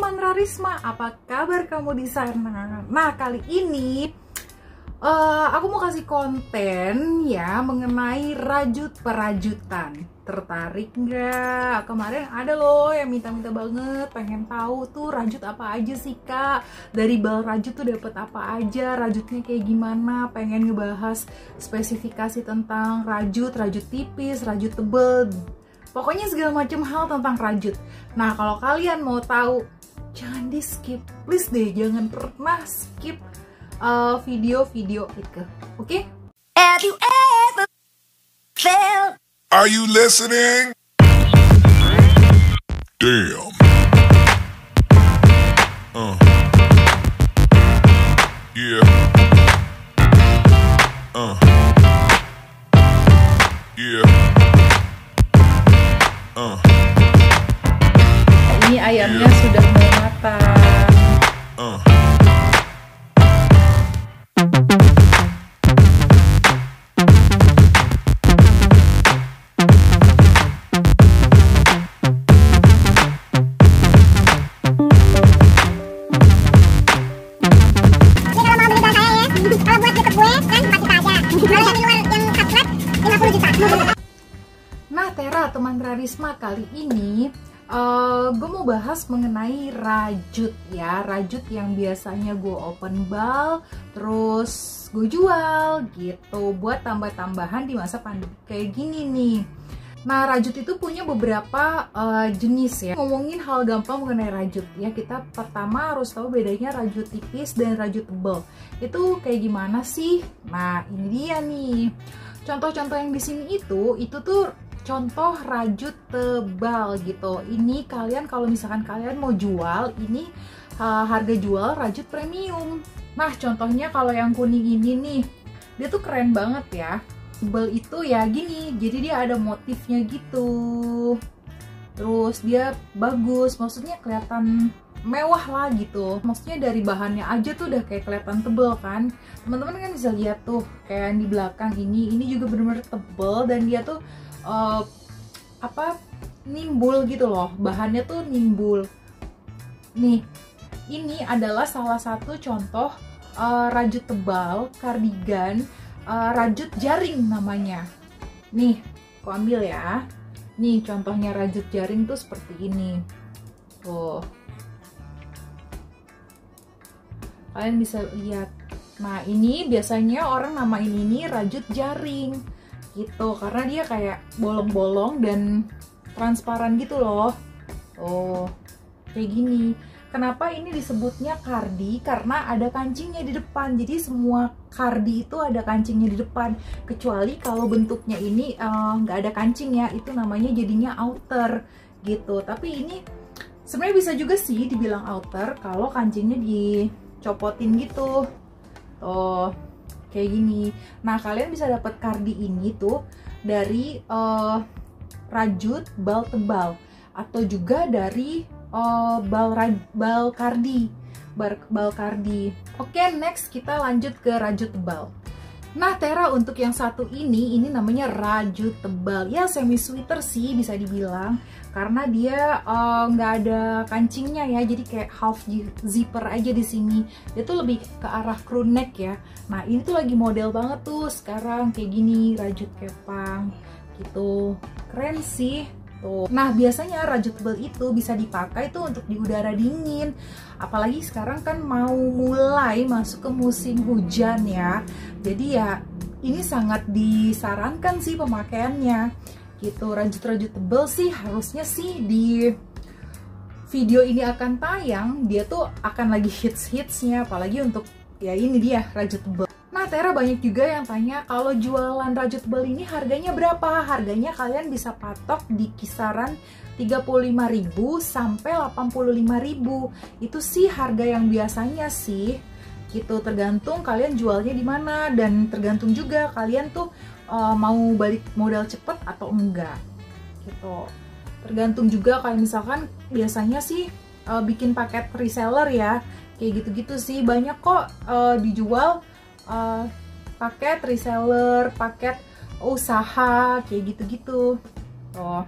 teman Rarisma, apa kabar kamu di sana? Nah, kali ini aku mau kasih konten ya mengenai rajut perajutan. Tertarik nggak? Kemarin ada loh yang minta-minta banget, pengen tahu tuh rajut apa aja sih kak? Dari bal rajut tuh dapat apa aja? Rajutnya kayak gimana? Pengen ngebahas spesifikasi tentang rajut, rajut tipis, rajut tebel. Pokoknya segala macam hal tentang rajut. Nah, kalau kalian mau tahu, jangan di skip, please deh, jangan pernah skip video-video itu, oke? Have you ever felt? Are you listening? Damn. Yeah. Yeah. Ini ayamnya sudah mau matang. Nah, Tera, teman Rarisma, kali ini gue mau bahas mengenai rajut ya. Rajut yang biasanya gue open bal, terus gue jual gitu buat tambah-tambahan di masa pandemi kayak gini nih. Nah, rajut itu punya beberapa jenis ya. Ngomongin hal gampang mengenai rajut ya, kita pertama harus tahu bedanya rajut tipis dan rajut tebal. Itu kayak gimana sih? Nah, ini dia nih. Contoh-contoh yang di sini itu tuh contoh rajut tebal gitu. Ini kalian kalau misalkan kalian mau jual, ini harga jual rajut premium. Nah, contohnya kalau yang kuning ini nih, dia tuh keren banget ya. Tebal itu ya gini, jadi dia ada motifnya gitu. Terus dia bagus, maksudnya kelihatan mewah lah gitu. Maksudnya dari bahannya aja tuh udah kayak kelihatan tebel kan. Teman-teman kan bisa lihat tuh kayak di belakang ini juga bener-bener tebel dan dia tuh nimbul gitu loh, bahannya tuh nimbul. Nih, ini adalah salah satu contoh rajut tebal kardigan rajut jaring namanya. Nih, aku ambil ya. Nih contohnya rajut jaring tuh seperti ini. Tuh, kalian bisa lihat. Nah, ini biasanya orang namain ini rajut jaring gitu, karena dia kayak bolong-bolong dan transparan gitu loh. Oh, kayak gini. Kenapa ini disebutnya kardi? Karena ada kancingnya di depan. Jadi semua kardi itu ada kancingnya di depan. Kecuali kalau bentuknya ini nggak ada kancing ya, itu namanya jadinya outer gitu. Tapi ini sebenarnya bisa juga sih dibilang outer kalau kancingnya dicopotin gitu. Oh, kayak gini. Nah, kalian bisa dapat kardi ini tuh dari rajut bal tebal atau juga dari bal kardi. Oke, next kita lanjut ke rajut tebal. Nah, Tera, untuk yang satu ini namanya rajut tebal. Ya, semi sweater sih bisa dibilang, karena dia nggak ada kancingnya ya, jadi kayak half zipper aja di sini. Dia tuh lebih ke arah crew neck ya. Nah, ini tuh lagi model banget tuh sekarang kayak gini, rajut kepang gitu. Keren sih. Tuh. Nah, biasanya rajut tebal itu bisa dipakai tuh untuk di udara dingin. Apalagi sekarang kan mau mulai masuk ke musim hujan ya. Jadi ya ini sangat disarankan sih pemakaiannya. Gitu. Rajut-rajut tebal sih harusnya sih di video ini akan tayang, dia tuh akan lagi hits-hitsnya, apalagi untuk ya ini dia rajut tebal. Nah, Tera, banyak juga yang tanya kalau jualan rajut tebal ini harganya berapa? Harganya kalian bisa patok di kisaran 35.000 sampai 85.000. Itu sih harga yang biasanya sih. Gitu, tergantung kalian jualnya di mana dan tergantung juga kalian tuh mau balik modal cepet atau enggak. Gitu. Tergantung juga kalau misalkan biasanya sih bikin paket reseller ya. Kayak gitu-gitu sih, banyak kok dijual paket reseller, paket usaha kayak gitu-gitu. Oh,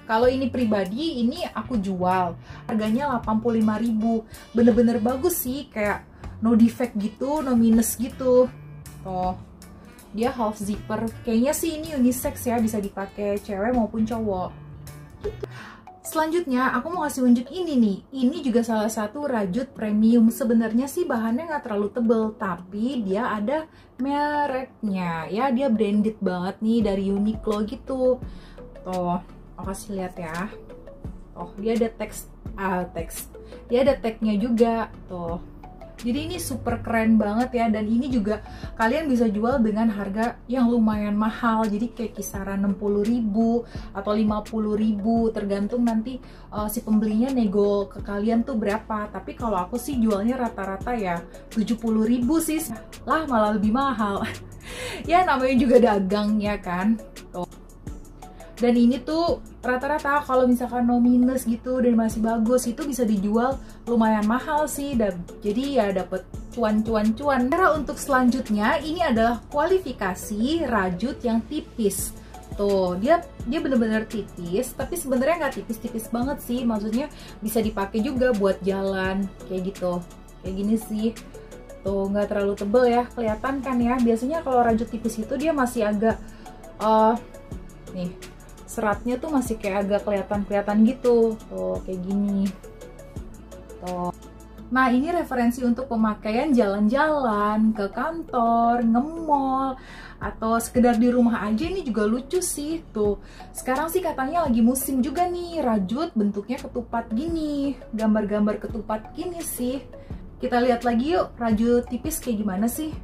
Kalau ini pribadi, ini aku jual. Harganya 85.000. Bener-bener bagus sih, kayak no defect gitu, no minus gitu. Tuh. Dia half zipper. Kayaknya sih ini unisex ya, bisa dipakai cewek maupun cowok. Selanjutnya aku mau kasih unjuk ini nih. Ini juga salah satu rajut premium. Sebenarnya sih bahannya nggak terlalu tebel, tapi dia ada mereknya ya. Dia branded banget nih dari Uniqlo gitu. Tuh, aku kasih lihat ya. Oh, dia ada dia ada tagnya juga tuh. Jadi ini super keren banget ya, dan ini juga kalian bisa jual dengan harga yang lumayan mahal. Jadi kayak kisaran 60.000 atau 50.000, tergantung nanti si pembelinya nego ke kalian tuh berapa. Tapi kalau aku sih jualnya rata-rata ya 70.000 sih. Lah malah lebih mahal. Ya namanya juga dagang ya kan. Tuh. Dan ini tuh rata-rata kalau misalkan no minus gitu dan masih bagus, itu bisa dijual lumayan mahal sih. Dan jadi ya dapet cuan. Cara untuk selanjutnya ini adalah kualifikasi rajut yang tipis. Tuh, dia bener-bener tipis, tapi sebenarnya nggak tipis-tipis banget sih. Maksudnya bisa dipakai juga buat jalan kayak gitu. Kayak gini sih. Tuh, nggak terlalu tebel ya, kelihatan kan ya. Biasanya kalau rajut tipis itu dia masih agak nih, seratnya tuh masih kayak agak kelihatan gitu. Tuh, kayak gini. Tuh. Nah, ini referensi untuk pemakaian jalan-jalan, ke kantor, nge-mall, atau sekedar di rumah aja. Ini juga lucu sih. Tuh, sekarang sih katanya lagi musim juga nih, rajut bentuknya ketupat gini. Gambar-gambar ketupat gini sih. Kita lihat lagi yuk, rajut tipis kayak gimana sih.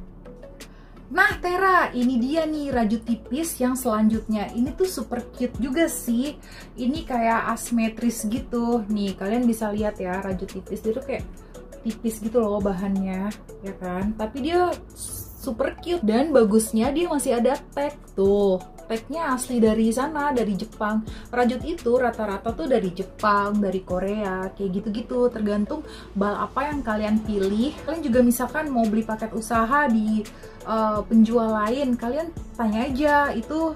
Nah Tera, ini dia nih rajut tipis yang selanjutnya. Ini tuh super cute juga sih. Ini kayak asimetris gitu. Nih kalian bisa lihat ya, rajut tipis dia tuh kayak tipis gitu loh bahannya, ya kan? Tapi dia super cute, dan bagusnya dia masih ada tag tuh. Tagnya asli dari sana, dari Jepang. Rajut itu rata-rata tuh dari Jepang, dari Korea, kayak gitu-gitu. Tergantung bal apa yang kalian pilih. Kalian juga misalkan mau beli paket usaha di penjual lain, kalian tanya aja itu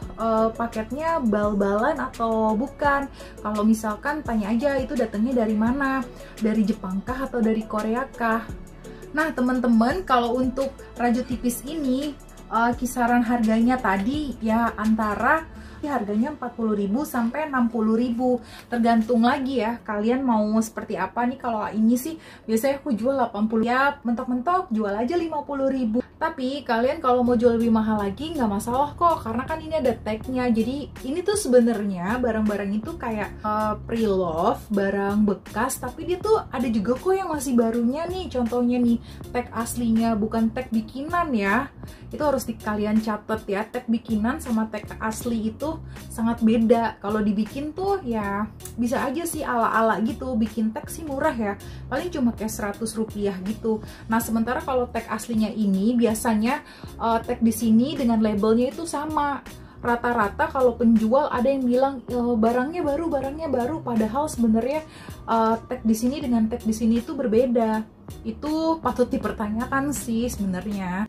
paketnya bal-balan atau bukan. Kalau misalkan tanya aja itu datangnya dari mana, dari Jepang kah atau dari Korea kah. Nah teman-teman, kalau untuk rajut tipis ini kisaran harganya tadi ya antara harganya 40.000 sampai 60.000, tergantung lagi ya kalian mau seperti apa nih. Kalau ini sih biasanya aku jual 80, ya mentok-mentok jual aja 50.000. Tapi kalian kalau mau jual lebih mahal lagi nggak masalah kok, karena kan ini ada tagnya. Jadi ini tuh sebenarnya barang-barang itu kayak pre-love, barang bekas, tapi dia tuh ada juga kok yang masih barunya nih. Contohnya nih tag aslinya, bukan tag bikinan ya. Itu harus kalian catat ya, tag bikinan sama tag asli itu sangat beda. Kalau dibikin tuh ya bisa aja sih ala-ala gitu, bikin tag sih murah ya, paling cuma kayak 100 rupiah gitu. Nah sementara kalau tag aslinya ini biasanya tag di sini dengan labelnya itu sama. Rata-rata kalau penjual ada yang bilang barangnya baru, padahal sebenarnya tag di sini dengan tag di sini itu berbeda. Itu patut dipertanyakan sih sebenarnya.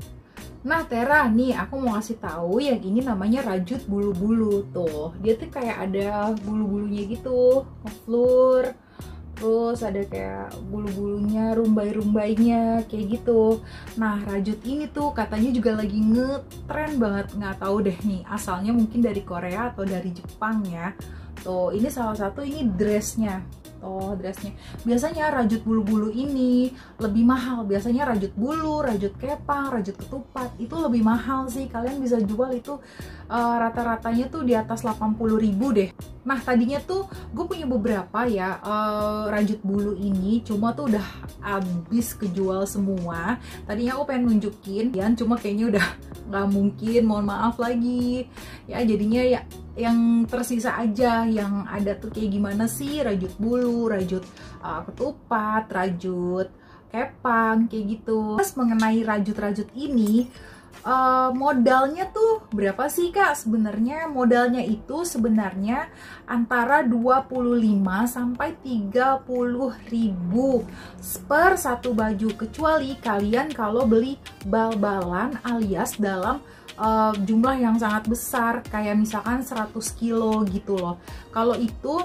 Nah Tera, nih aku mau ngasih tahu yang ini namanya rajut bulu-bulu. Tuh, dia tuh kayak ada bulu-bulunya gitu, ngeflur. Terus ada kayak bulu-bulunya, rumbai-rumbainya kayak gitu. Nah rajut ini tuh katanya juga lagi ngetren banget. Nggak tahu deh nih asalnya, mungkin dari Korea atau dari Jepang ya. Tuh, ini salah satu, ini dressnya. Oh, dressnya. Biasanya rajut bulu-bulu ini lebih mahal. Biasanya rajut bulu, rajut kepang, rajut ketupat itu lebih mahal sih. Kalian bisa jual itu rata-ratanya tuh di atas 80.000 deh. Nah tadinya tuh gue punya beberapa ya rajut bulu ini, cuma tuh udah habis kejual semua. Tadinya aku pengen nunjukin, cuma kayaknya udah nggak mungkin, mohon maaf lagi ya. Jadinya ya yang tersisa aja yang ada tuh kayak gimana sih rajut bulu, rajut ketupat, rajut kepang kayak gitu. Terus mengenai rajut-rajut ini modalnya tuh berapa sih Kak? Sebenarnya modalnya itu sebenarnya antara 25 sampai 30.000 per satu baju, kecuali kalian kalau beli bal-balan alias dalam jumlah yang sangat besar, kayak misalkan 100 kilo gitu loh. Kalau itu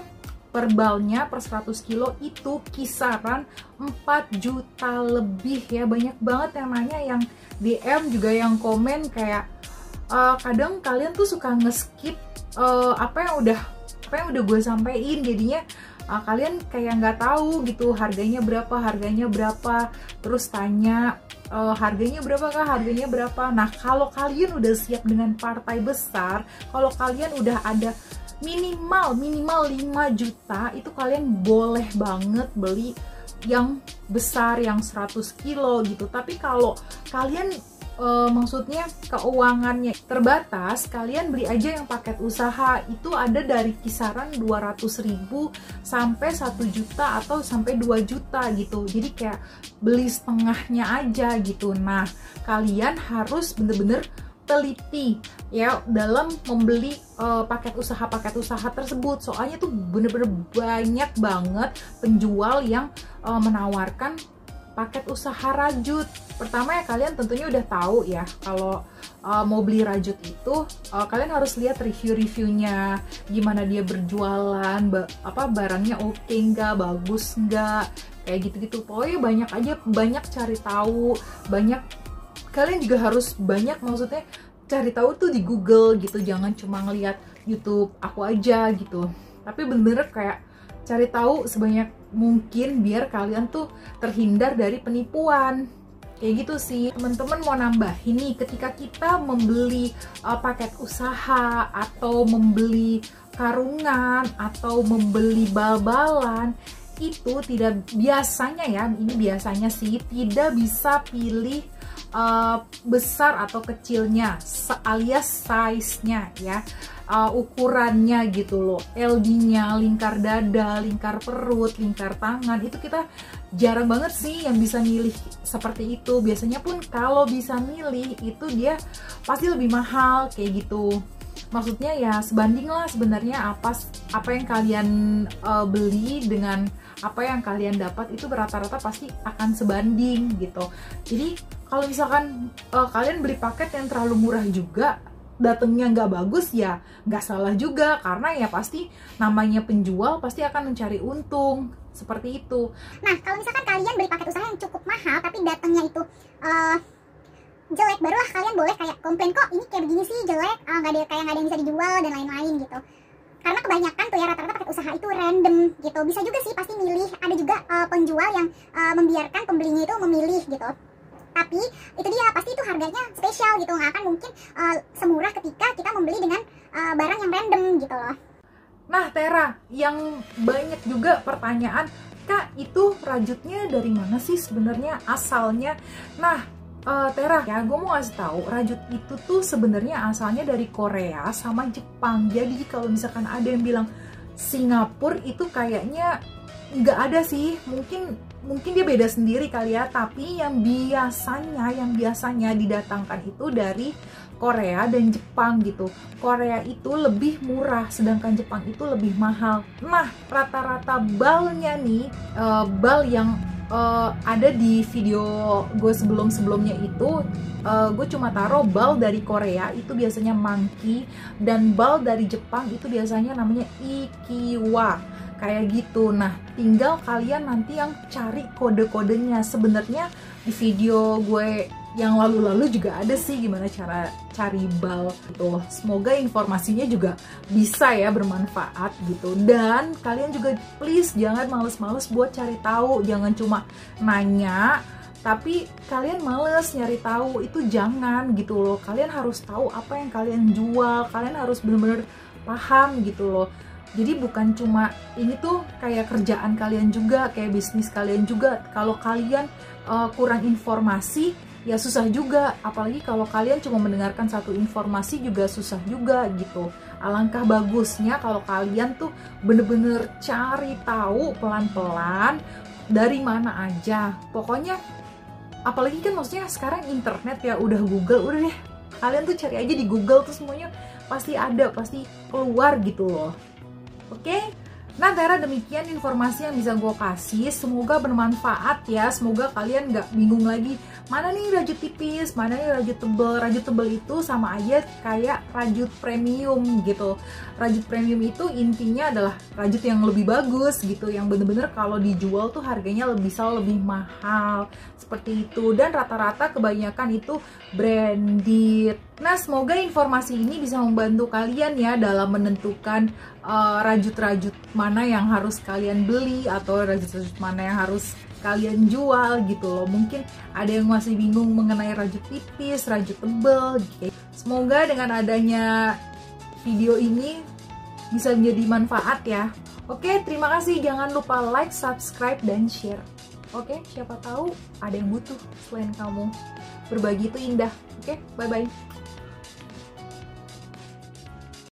per balnya per 100 kilo itu kisaran 4 juta lebih ya. Banyak banget yang nanya, yang DM juga yang komen kayak kadang kalian tuh suka nge-skip apa yang udah gue sampein, jadinya kalian kayak nggak tahu gitu harganya berapa, terus tanya harganya berapa kah, harganya berapa. Nah, kalau kalian udah siap dengan partai besar, kalau kalian udah ada minimal 5 juta, itu kalian boleh banget beli yang besar, yang 100 kilo gitu. Tapi kalau kalian maksudnya keuangannya terbatas, kalian beli aja yang paket usaha. Itu ada dari kisaran 200.000 sampai 1 juta atau sampai 2 juta gitu. Jadi kayak beli setengahnya aja gitu. Nah, kalian harus bener-bener teliti ya dalam membeli paket usaha tersebut. Soalnya tuh bener-bener banyak banget penjual yang menawarkan paket usaha rajut. Pertama ya, kalian tentunya udah tahu ya kalau mau beli rajut itu kalian harus lihat review-reviewnya, gimana dia berjualan, barangnya oke nggak, bagus nggak, kayak gitu-gitu. Pokoknya banyak cari tahu, kalian juga harus banyak, maksudnya cari tahu tuh di Google gitu, jangan cuma ngeliat YouTube aku aja gitu, tapi bener kayak cari tahu sebanyak mungkin biar kalian tuh terhindar dari penipuan. Kayak gitu sih. Teman-teman mau nambah ini, ketika kita membeli paket usaha atau membeli karungan atau membeli bal-balan, itu tidak biasanya ya, ini biasanya sih tidak bisa pilih besar atau kecilnya, alias size-nya ya, ukurannya gitu loh, LD-nya, lingkar dada, lingkar perut, lingkar tangan, itu kita jarang banget sih yang bisa milih seperti itu. Biasanya pun kalau bisa milih itu dia pasti lebih mahal kayak gitu. Maksudnya ya sebanding lah sebenarnya apa yang kalian beli dengan apa yang kalian dapat, itu rata-rata pasti akan sebanding gitu. Jadi kalau misalkan kalian beli paket yang terlalu murah juga, datangnya nggak bagus, ya nggak salah juga, karena ya pasti namanya penjual pasti akan mencari untung seperti itu. Nah, kalau misalkan kalian beli paket usaha yang cukup mahal tapi datangnya itu jelek, barulah kalian boleh kayak komplain, kok ini kayak begini sih, jelek, nggak ada yang bisa dijual dan lain-lain gitu. Karena kebanyakan tuh ya rata-rata paket usaha itu random gitu. Bisa juga sih pasti milih, ada juga penjual yang membiarkan pembelinya itu memilih gitu. Tapi itu dia, pasti itu harganya spesial gitu, nggak akan mungkin semurah ketika kita membeli dengan barang yang random gitu loh. Nah Tera, yang banyak juga pertanyaan, Kak itu rajutnya dari mana sih sebenarnya asalnya? Nah Tera ya, gue mau ngasih tahu, rajut itu tuh sebenarnya asalnya dari Korea sama Jepang. Jadi kalau misalkan ada yang bilang Singapura, itu kayaknya nggak ada sih, mungkin dia beda sendiri kali ya. Tapi yang biasanya didatangkan itu dari Korea dan Jepang gitu. Korea itu lebih murah, sedangkan Jepang itu lebih mahal. Nah, rata-rata balnya nih, bal yang ada di video gue sebelumnya itu, gue cuma taruh bal dari Korea itu biasanya Monkey, dan bal dari Jepang itu biasanya namanya Ikiwa, kayak gitu. Nah, tinggal kalian nanti yang cari kode-kodenya. Sebenarnya di video gue yang lalu-lalu juga ada sih gimana cara cari bal gitu. Semoga informasinya juga bisa ya bermanfaat gitu. Dan kalian juga please jangan males-males buat cari tahu, jangan cuma nanya tapi kalian males nyari tahu, itu jangan gitu loh. Kalian harus tahu apa yang kalian jual, kalian harus bener-bener paham gitu loh. Jadi bukan cuma ini tuh kayak kerjaan kalian juga, kayak bisnis kalian juga. Kalau kalian kurang informasi, ya susah juga. Apalagi kalau kalian cuma mendengarkan satu informasi juga susah juga gitu. Alangkah bagusnya kalau kalian tuh bener-bener cari tahu pelan-pelan dari mana aja. Pokoknya apalagi kan maksudnya sekarang internet ya, udah Google, udah deh kalian tuh cari aja di Google tuh semuanya pasti ada, pasti keluar gitu loh. Oke? Nah Tera, demikian informasi yang bisa gue kasih, semoga bermanfaat ya, semoga kalian nggak bingung lagi mana nih rajut tipis, mana nih rajut tebel itu sama aja kayak rajut premium gitu. Rajut premium itu intinya adalah rajut yang lebih bagus gitu, yang bener-bener kalau dijual tuh harganya bisa lebih mahal seperti itu, dan rata-rata kebanyakan itu branded. Nah semoga informasi ini bisa membantu kalian ya dalam menentukan rajut-rajut mana yang harus kalian beli atau rajut-rajut mana yang harus kalian jual gitu loh. Mungkin ada yang masih bingung mengenai rajut tipis, rajut tebel gitu. Semoga dengan adanya video ini bisa menjadi manfaat ya. Oke, terima kasih. Jangan lupa like, subscribe, dan share. Oke, siapa tahu ada yang butuh selain kamu. Berbagi itu indah. Oke, bye-bye.